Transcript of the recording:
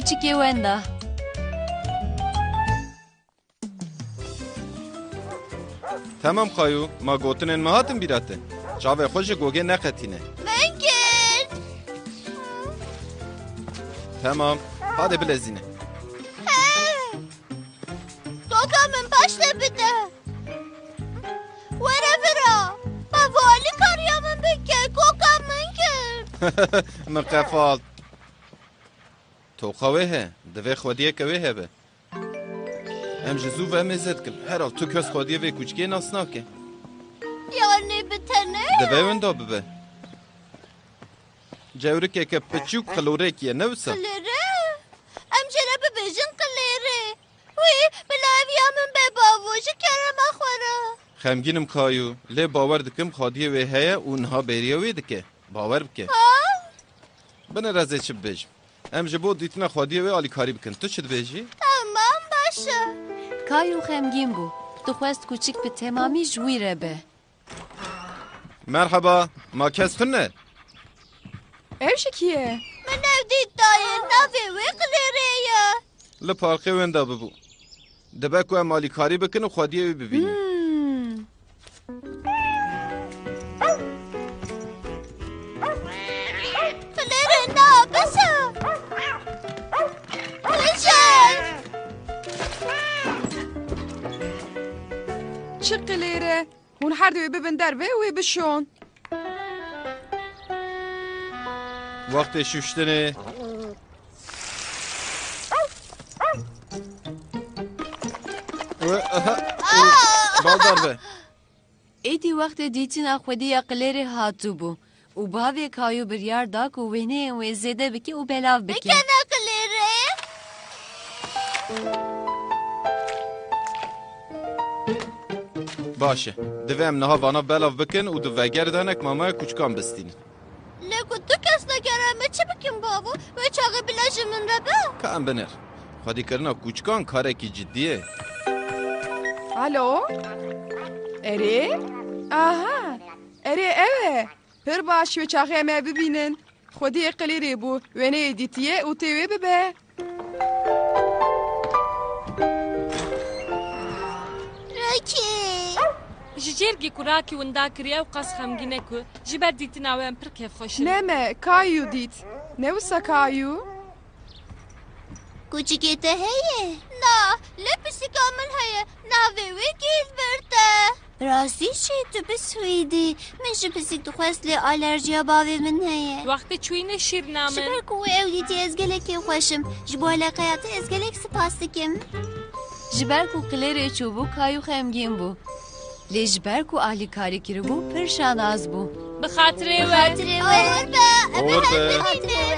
کوچیکی وندا تمام خایو ما گوتنن ما هاتم بیراته چاوه خوش گوگه نقتینه من گرد تمام هاده بلزینه دوکا من پشت بده وره برا با والی کاریا من بکر کوکا من کرد من قفال تو خواه دوه خودیه که وه به ام جزو و مزد کن هر حال تو کس خودیه و کوچکی ناسناکه یعنی بتنه دوه وندا ببه جورکه که پچوک خلورکیه نوسا قلره ام جنب بجن قلره وی بلاوی من به باوش کرم اخوره خمگینم خایو لی باور دکم خودیه و هیا اونها بریه وی دکه باور بکه بنا رزه چه بجم ام جبو دیتنا خودیه و آلی کاری بکن تو چه بجی؟ تمام باشه کایو خمگین بو دخواست کوچیک به تمامی جویره به مرحبا ما کس تنه اوش کیه؟ من نودید دایر نوی وی قلره یا لپارقه وندا ببو دبکو ام آلی کاری بکن و خودیه وی ببینی قلره نا بسه قلچن چه قلیره؟ هون هر دوی ببن در وی بشون وقت شوشتنه بالدار به ایدی وقت دیتینا خودی اقلری هاتو بو و باوی کایو بریار داک و وینه و زیده بکی و بلاو بکی بکنه قلره باشه دوه ام نها وانا بلاو بکن و دوه گردانک ماما کوچکان بستین لگو تو کس نگرمه چه بکن بابو و چاقه بلاش من رو با که ام بنر خودی کرنا کوچکان کاره کی جدیه الو؟ اره؟ آها اره اوه پر باش و چاقه ما ببینن خودی قلیری بو وینه دیتیه و تیوه ببه رکی جيرجي كراكي ونداكريا وقاس خمجينكو جبر ديتي ناوين بركي خوش نمه کایو دیت نوسا کایو کوچیکی ته هیه نه لپسی کامل هیه ناوی وی گیل برده راستی چی تو بسویدی من جبسیک تو خواست لی آلرژیا باوی من هیه وقت چوين شير نامن شبر کو اودیتی ازگلکی خوشم جبو علاقیات ازگلک سپاس دکم جبر کو قلری چوبو کایو خمگین بو لی جبر کو آلی کاری کرو بو پرشان از بو بخاطري خاطره ورده اور به